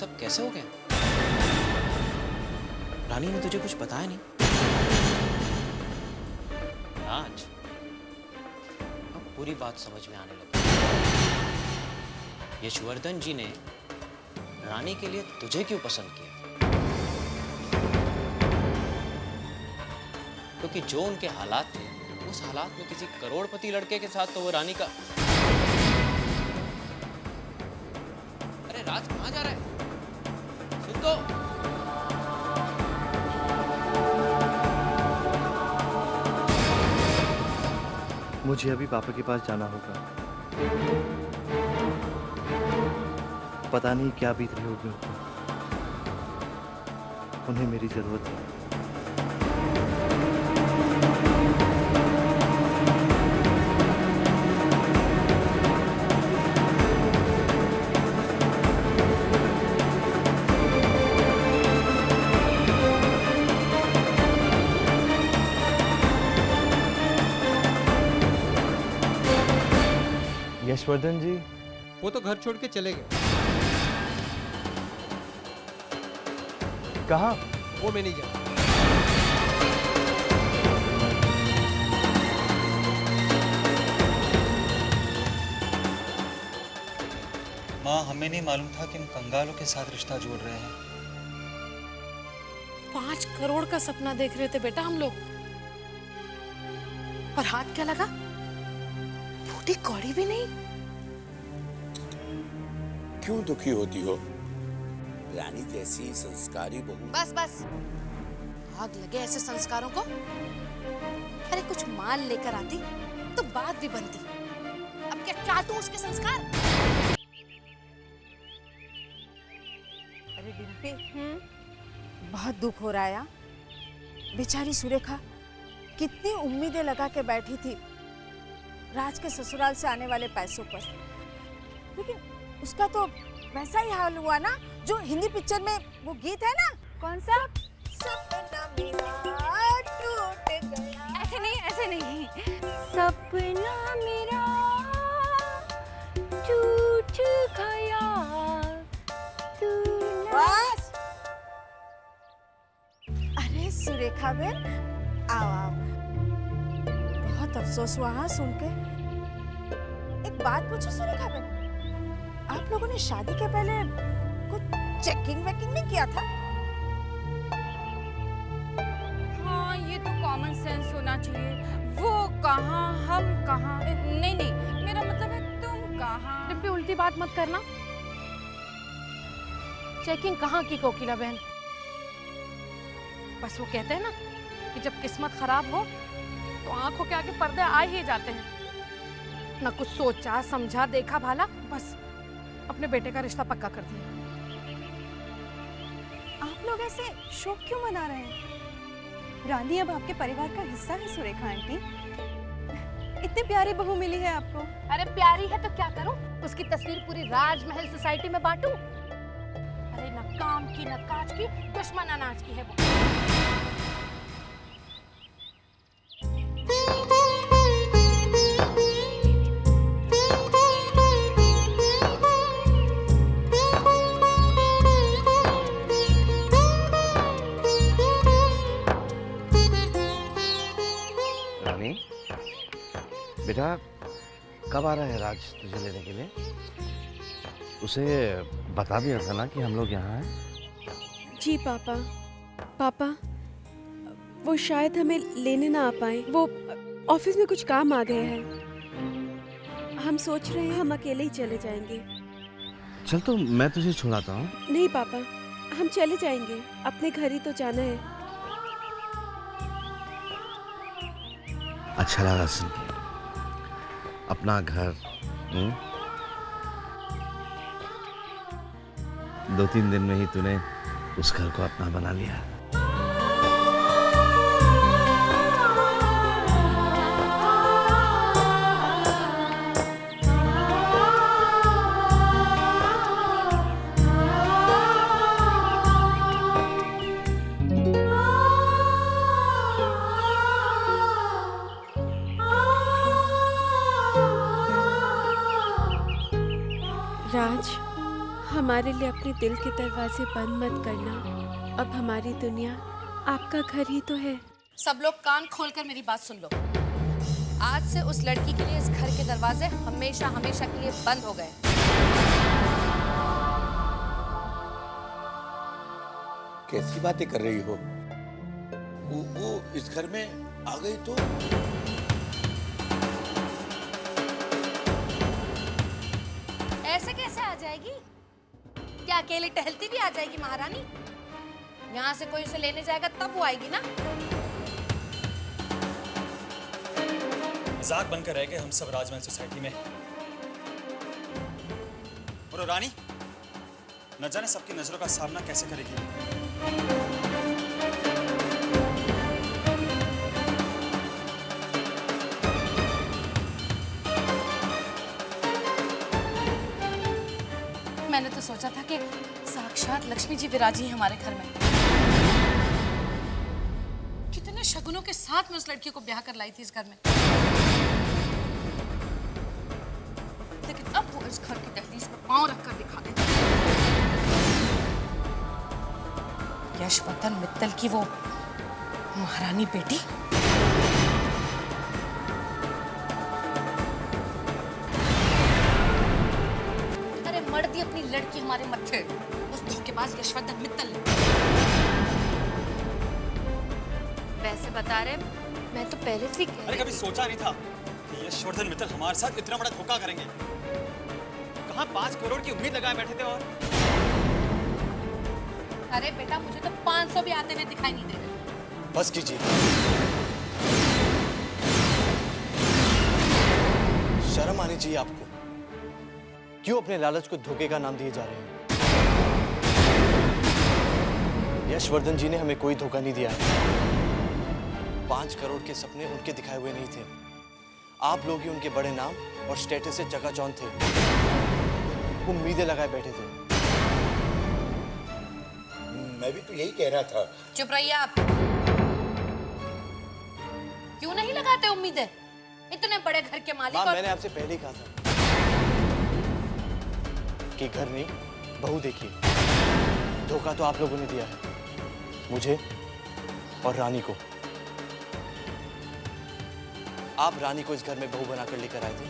सब कैसे हो गया? रानी ने तुझे कुछ बताया नहीं? राज, अब पूरी बात समझ में आने लगी। यशवर्धन जी ने रानी के लिए तुझे क्यों पसंद किया? क्योंकि जो उनके हालात थे, उस हालात में किसी करोड़पति लड़के के साथ तो वो रानी का। अरे राज, कहां जा रहा है? सुन तो। मुझे अभी पापा के पास जाना होगा। पता नहीं क्या बीत रही होगी उनको। उन्हें मेरी जरूरत है। यशवर्धन जी, वो तो घर छोड़ के चले गए। कहाँ? वो मैं नहीं जानता। माँ, हमें नहीं मालूम था कि इन कंगालों के साथ रिश्ता जोड़ रहे हैं। 5 करोड़ का सपना देख रहे थे बेटा हम लोग, और हाथ क्या लगा? फूटी कौड़ी भी नहीं। क्यों दुखी होती हो? रानी जैसी संस्कारी बहू। बस बस, आग लगे ऐसे संस्कारों को। अरे कुछ माल लेकर आती तो बात भी बनती। अब क्या चाटू उसके संस्कार? अरे डिम्पी, बहुत दुख हो रहा है यार। बेचारी सुरेखा कितनी उम्मीदें लगा के बैठी थी राज के ससुराल से आने वाले पैसों पर, लेकिन उसका तो वैसा ही हाल हुआ ना जो हिंदी पिक्चर में वो गीत है ना, कौन सा? सपना मेरा टूट गया। ऐसे नहीं, ऐसे नहीं। सपना मेरा टूट गया। बस। अरे सुरेखा बेन, आओ आओ। बहुत अफसोस हुआ हाँ सुन के। एक बात पूछो सुरेखा बेन, आप लोगों ने शादी के पहले कुछ चेकिंग वेकिंग नहीं किया था? हाँ, ये तो कॉमन सेंस होना चाहिए। वो कहाँ, हम कहाँ। नहीं नहीं, मेरा मतलब है तुम कहाँ। डिम्पी, उल्टी बात मत करना। चेकिंग कहाँ की कोकिला बहन? बस वो कहते हैं ना कि जब किस्मत खराब हो तो आंखों के आगे पर्दे आ ही जाते हैं। ना कुछ सोचा समझा देखा भाला, बस अपने बेटे का रिश्ता पक्का कर दिया। आप लोग ऐसे शोक क्यों मना रहे हैं? रानी अब आपके परिवार का हिस्सा है सुरेखा आंटी। इतनी प्यारी बहू मिली है आपको। अरे प्यारी है तो क्या करूं? उसकी तस्वीर पूरी राजमहल सोसाइटी में बांटूं? अरे न काम की न काज की, दुश्मन अनाज की है वो। रानी, बेटा कब आ रहा है राज तुझे लेने के लिए? उसे बता दिया था ना कि हम लोग यहाँ हैं। जी पापा। पापा, वो शायद हमें लेने ना आ पाए। वो ऑफिस में कुछ काम आ गए हैं। हम सोच रहे हैं हम अकेले ही चले जाएंगे। चल तो मैं तुझे छुड़ाता हूँ। नहीं पापा, हम चले जाएंगे। अपने घर ही तो जाना है। अच्छा लगा सुन के। अपना घर। 2-3 दिन में ही तूने उस घर को अपना बना लिया। राज, हम हमारे लिए अपने दिल के दरवाजे बंद मत करना। अब हमारी दुनिया आपका घर ही तो है। सब लोग कान खोलकर मेरी बात सुन लो। आज से उस लड़की के लिए इस घर के दरवाजे हमेशा हमेशा के लिए बंद हो गए। कैसी बातें कर रही हो? वो इस घर में आ गई तो? ऐसे कैसे आ जाएगी? क्या अकेले टहलती भी आ जाएगी महारानी? यहाँ से कोई उसे लेने जाएगा तब वो आएगी ना। मजाक बनकर रह गए हम सब राजमहल सोसाइटी में। और वो रानी न जाने सबकी नजरों का सामना कैसे करेगी। मैंने तो सोचा था कि साक्षात लक्ष्मी जी विराजी हैं हमारे घर में। कितने शगुनों के साथ मैं उस लड़की को ब्याह कर लाई थी इस घर में, लेकिन अब वो इस घर की दहलीज पर पांव रखकर दिखा देती। यशवर्धन मित्तल की वो महारानी बेटी। अरे मर दी अपनी लड़की हमारे मत्थे उस धोखेबाज यशवर्धन मित्तल ने। वैसे बता रहे, मैं तो पहले से ही अरे कभी सोचा नहीं था कि यशवर्धन मित्तल हमारे साथ इतना बड़ा धोखा करेंगे। कहाँ 5 करोड़ की उम्मीद लगाए बैठे थे। और अरे बेटा, मुझे तो 500 भी आते हुए दिखाई नहीं दे रहे। बस कीजिए। शर्म आनी चाहिए आपको। क्यों अपने लालच को धोखे का नाम दिए जा रहे हैं? यशवर्धन जी ने हमें कोई धोखा नहीं दिया है। 5 करोड़ के सपने उनके दिखाए हुए नहीं थे। आप लोग ही उनके बड़े नाम और स्टेटस से चकाचौंध थे। उम्मीदें लगाए बैठे थे। मैं भी तो यही कह रहा था। चुप रहिए आप। क्यों नहीं लगाते उम्मीदें? इतने बड़े घर के मालिक। माँ, मैंने आपसे पहले ही कहा था कि घर नहीं बहू देखिए। धोखा तो आप लोगों ने दिया है, मुझे और रानी को। आप रानी को इस घर में बहू बनाकर लेकर आए थे,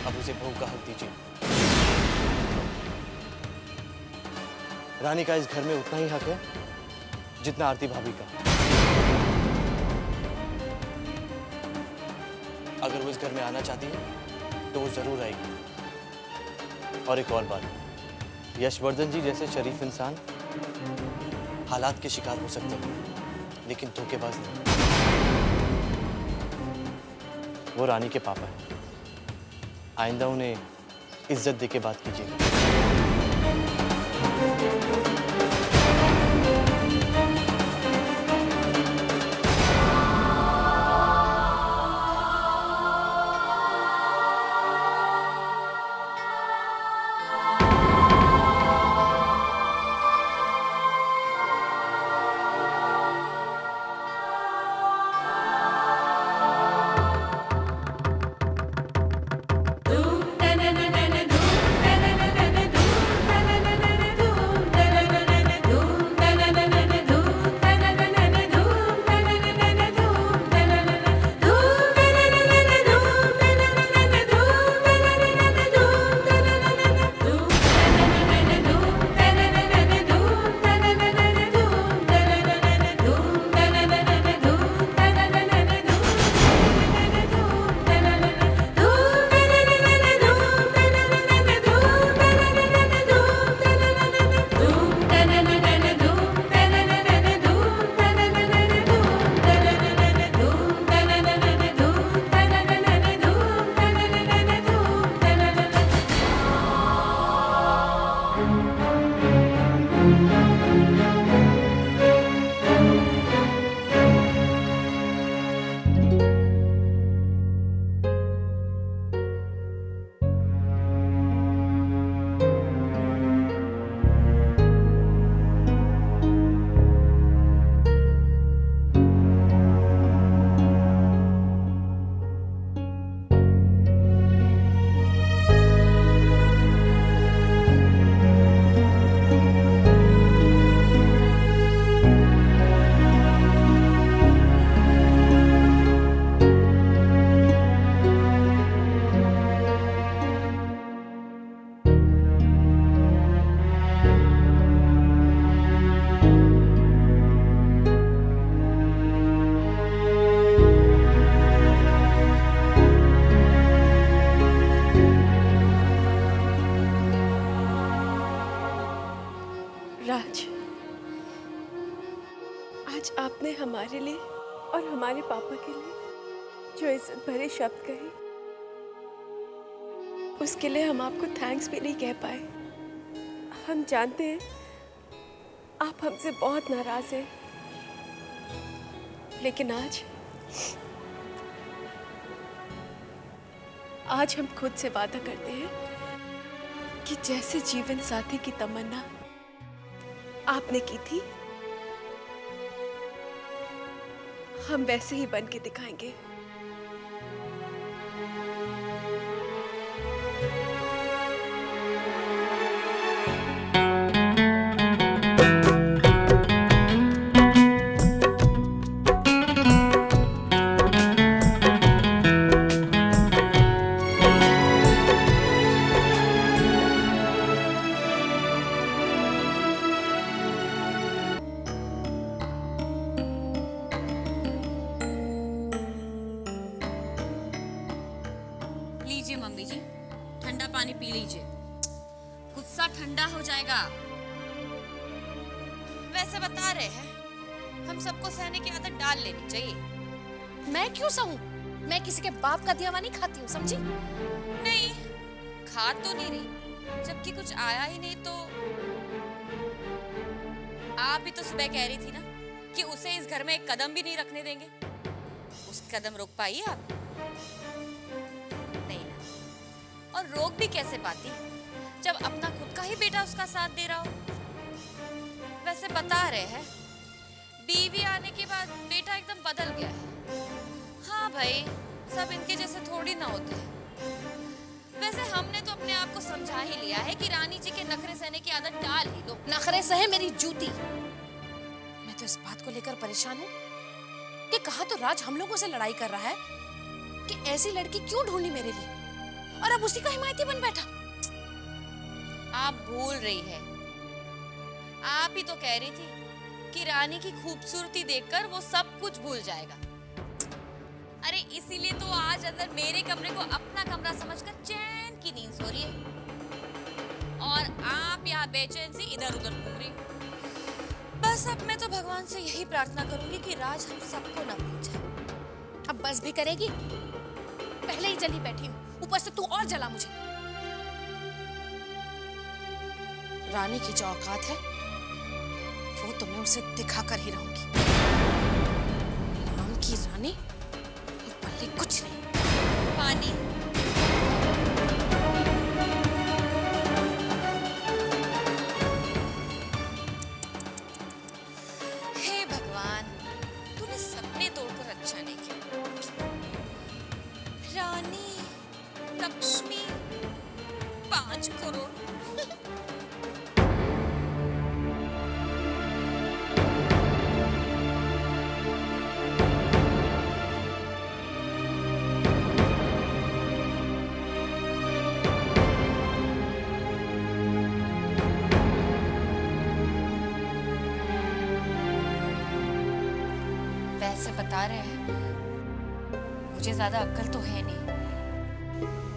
अब उसे बहू का हक दीजिए। रानी का इस घर में उतना ही हक है जितना आरती भाभी का। अगर वो इस घर में आना चाहती है तो वो जरूर आएगी। और एक और बात, यशवर्धन जी जैसे शरीफ इंसान हालात के शिकार हो सकते हैं, लेकिन धोखेबाज नहीं। वो रानी के पापा हैं। आइंदा उन्हें इज्जत देके बात कीजिए। आज आपने हमारे लिए और हमारे पापा के लिए जो इज्जत भरे शब्द कहे, उसके लिए हम आपको थैंक्स भी नहीं कह पाए। हम जानते हैं आप हमसे बहुत नाराज हैं, लेकिन आज हम खुद से वादा करते हैं कि जैसे जीवन साथी की तमन्ना आपने की थी, हम वैसे ही बन के दिखाएंगे। लीजिए मम्मी जी, ठंडा पानी पी लीजिए, गुस्सा ठंडा हो जाएगा। वैसे बता रहे हैं, हम सबको सहने की आदत डाल लेनी चाहिए। मैं क्यों सहूं? मैं किसी के बाप का दिया हुआ नहीं खाती हूँ, समझी? नहीं, खा तो नहीं रही, जबकि कुछ आया ही नहीं। तो आप भी तो सुबह कह रही थी ना कि उसे इस घर में एक कदम भी नहीं रखने देंगे। उस कदम रोक पाई आप? नहीं ना। और रोक भी कैसे पाती जब अपना खुद का ही बेटा उसका साथ दे रहा हो। वैसे बता रहे हैं, बीवी आने के बाद बेटा एकदम बदल गया है। हाँ भाई, सब इनके जैसे थोड़ी ना होते हैं। वैसे हमने तो अपने आप को समझा ही लिया है कि रानी जी के नखरे सहने की आदत डाल ही दो। नखरे सहे मेरी जूती। मैं तो इस बात को लेकर परेशान हूँ कि कहा तो राज हम लोगों से लड़ाई कर रहा है कि ऐसी लड़की क्यों ढूंढनी मेरे लिए, और अब उसी का हिमायती बन बैठा। आप भूल रही है, आप ही तो कह रही थी कि रानी की खूबसूरती देखकर वो सब कुछ भूल जाएगा। अरे इसीलिए तो आज अंदर मेरे कमरे को अपना कमरा समझकर चैन की नींद सो रही है, और आप यहाँ बेचैन सी इधर उधर घूम रही। बस अब मैं तो भगवान से यही प्रार्थना करूंगी कि राज हम सबको ना भूल जाए। अब बस भी करेगी? पहले ही जली बैठी हूँ, ऊपर से तू और जला मुझे। रानी की जो औकात है वो तो मैं उसे दिखा कर ही रहूंगी। नाम की रानी और पल्ले कुछ नहीं। पानी हे भगवान, तूने सपने तोड़कर अच्छा नहीं किया। रानी, लक्ष्मी, 5 करोड़। वैसे बता रहे हैं, मुझे ज्यादा अक्ल तो है नहीं,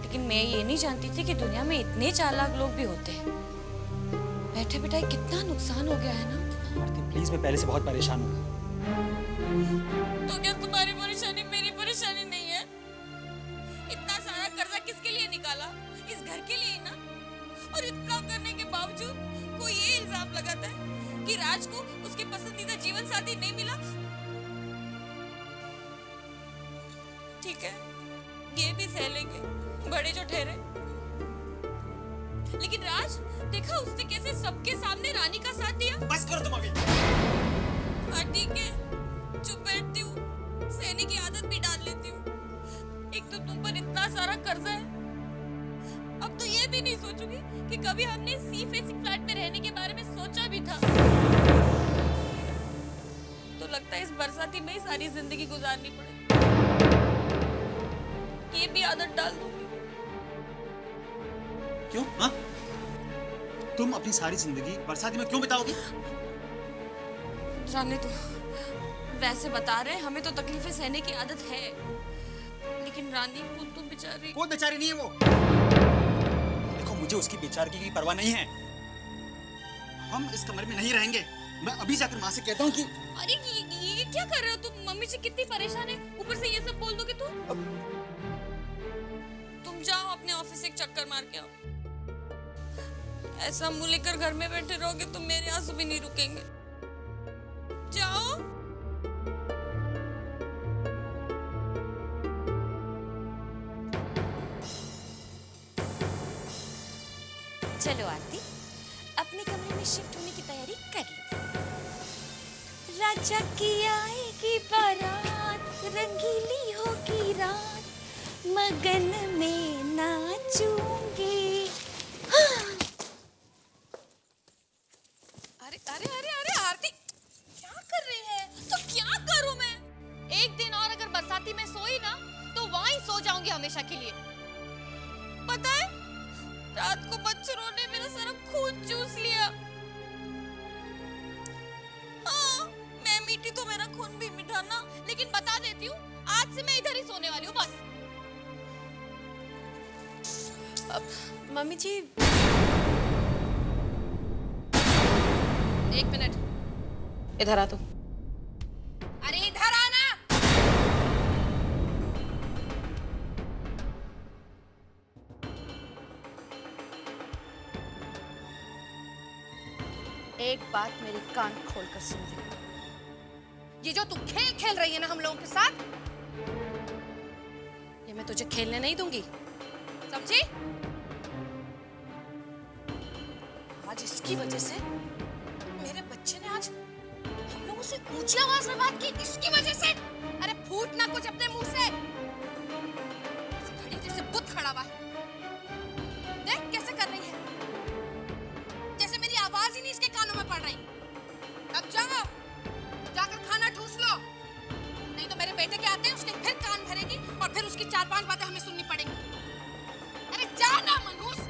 लेकिन मैं ये नहीं जानती थी कि दुनिया में इतने चालाक लोग भी होते हैं। बैठे बिठाए कितना नुकसान हो गया है ना। आरती प्लीज, मैं पहले से बहुत परेशान हूँ। तो क्या तुम्हारी परेशानी मेरी परेशानी नहीं है? इतना सारा कर्जा किसके लिए निकाला? इस घर के लिए ना। और इतना करने के बावजूद कोई ये इल्जाम लगाता है कि राज को उसके पसंदीदा जीवन साथी नहीं मिला। ठीक है, ये भी सह लेंगे, बड़े जो ठहरे। लेकिन राज, देखा उसने कैसे सबके सामने रानी का साथ दिया। बस करो तुम अभी। हाँ ठीक है, चुप बैठती हूँ, सहने की आदत भी डाल लेती हूँ। एक तो तुम पर इतना सारा कर्जा है, अब तो ये भी नहीं सोचूंगी कि कभी हमने सी फेसिंग फ्लैट में रहने के बारे में सोचा भी था। तो लगता है इस बरसाती में ही सारी जिंदगी गुजारनी पड़े। ये भी आदत डाल दूंगी। क्यों? हाँ? तुम अपनी सारी जिंदगी बरसाती में क्यों बिताओगी? जाने दो। वैसे बता रहे, हमें तो तकलीफें सहने की आदत है, लेकिन रानी को तो बेचारी। कोई बेचारी नहीं है वो। देखो, मुझे उसकी बेचारगी की परवाह नहीं है। हम इस कमरे में नहीं रहेंगे। मैं अभी जाकर माँ से कहता हूँ कि अरे क्या कर रहे हो तुम? मम्मी जी कितनी परेशान है, ऊपर से ये सब बोल दोगे तुम? तुम जाओ अपने ऑफिस एक चक्कर मार के आओ। ऐसा मुंह लेकर घर में बैठे रहोगे तो मेरे आंसू भी नहीं रुकेंगे। जाओ। चलो आरती, अपने कमरे में शिफ्ट होने की तैयारी कर लो। राजा की आएगी बारात, रंगीली होगी रात, मगन में नाचूंगी। अरे अरे अरे अरे आरती, क्या कर रही है? तो क्या करूं मैं? एक दिन और अगर बरसाती में सोई ना तो वहीं सो जाऊंगी हमेशा के लिए। पता है, रात को मच्छरों ने मेरा सारा खून चूस लिया। हाँ, मैं मीठी तो मेरा खून भी मीठा ना, लेकिन बता देती हूँ, आज से मैं इधर ही सोने वाली हूँ बस। मम्मी जी, 1 मिनट, इधर आ तू। अरे इधर आना। एक बात मेरी कान खोलकर सुन ले। ये जो तू खेल खेल रही है ना हम लोगों के साथ, ये मैं तुझे खेलने नहीं दूंगी, समझी? आज इसकी वजह से मेरे बच्चे ने आज हम लोगों से ऊंची आवाज में बात की, इसकी वजह से। अरे फूट ना कुछ अपने मुंह से। खड़ी जैसे बुत खड़ा हुआ है। देख कैसे कर रही है, जैसे मेरी आवाज ही नहीं इसके कानों में पड़ रही। अब जाओ, जाकर खाना ठूस लो, नहीं तो मेरे बेटे के आते हैं उसके फिर कान भरेगी और फिर उसकी 4-5 बातें हमें सुननी पड़ेंगी। अरे जा ना मनहूस,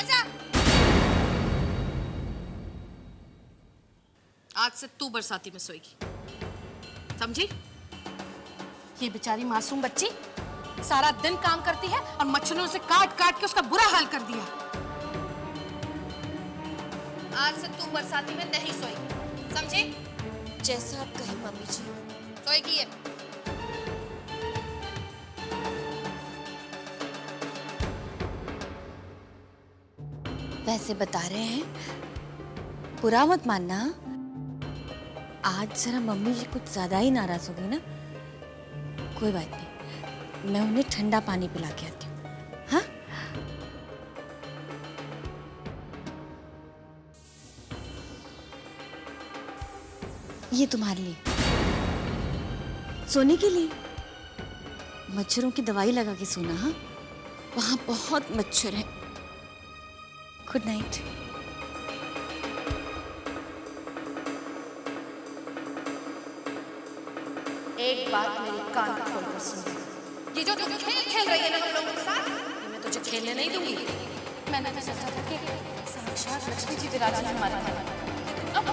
जा। आज से तू बरसाती में सोएगी, समझी? ये बेचारी मासूम बच्ची सारा दिन काम करती है और मच्छरों से काट काट के उसका बुरा हाल कर दिया। आज से तू बरसाती में नहीं सोएगी, समझी? जैसा आप कहें मम्मी जी। सोएगी ये। वैसे बता रहे हैं, बुरा मत मानना। आज जरा मम्मी जी कुछ ज्यादा ही नाराज हो गई ना। कोई बात नहीं, मैं उन्हें ठंडा पानी पिला के आती हूँ। हाँ? ये तुम्हारे लिए, सोने के लिए। मच्छरों की दवाई लगा के सोना। हाँ, वहां बहुत मच्छर है। Good night. एक बात मेरी कान खोलकर सुन। ये जो तू खेल खेल रही है ना हम लोगों के साथ, ये मैं तुझे खेलने नहीं दूंगी। मैंने तो सोचा था कि साक्षात लक्ष्मी जी विराजी हमारे घर। अब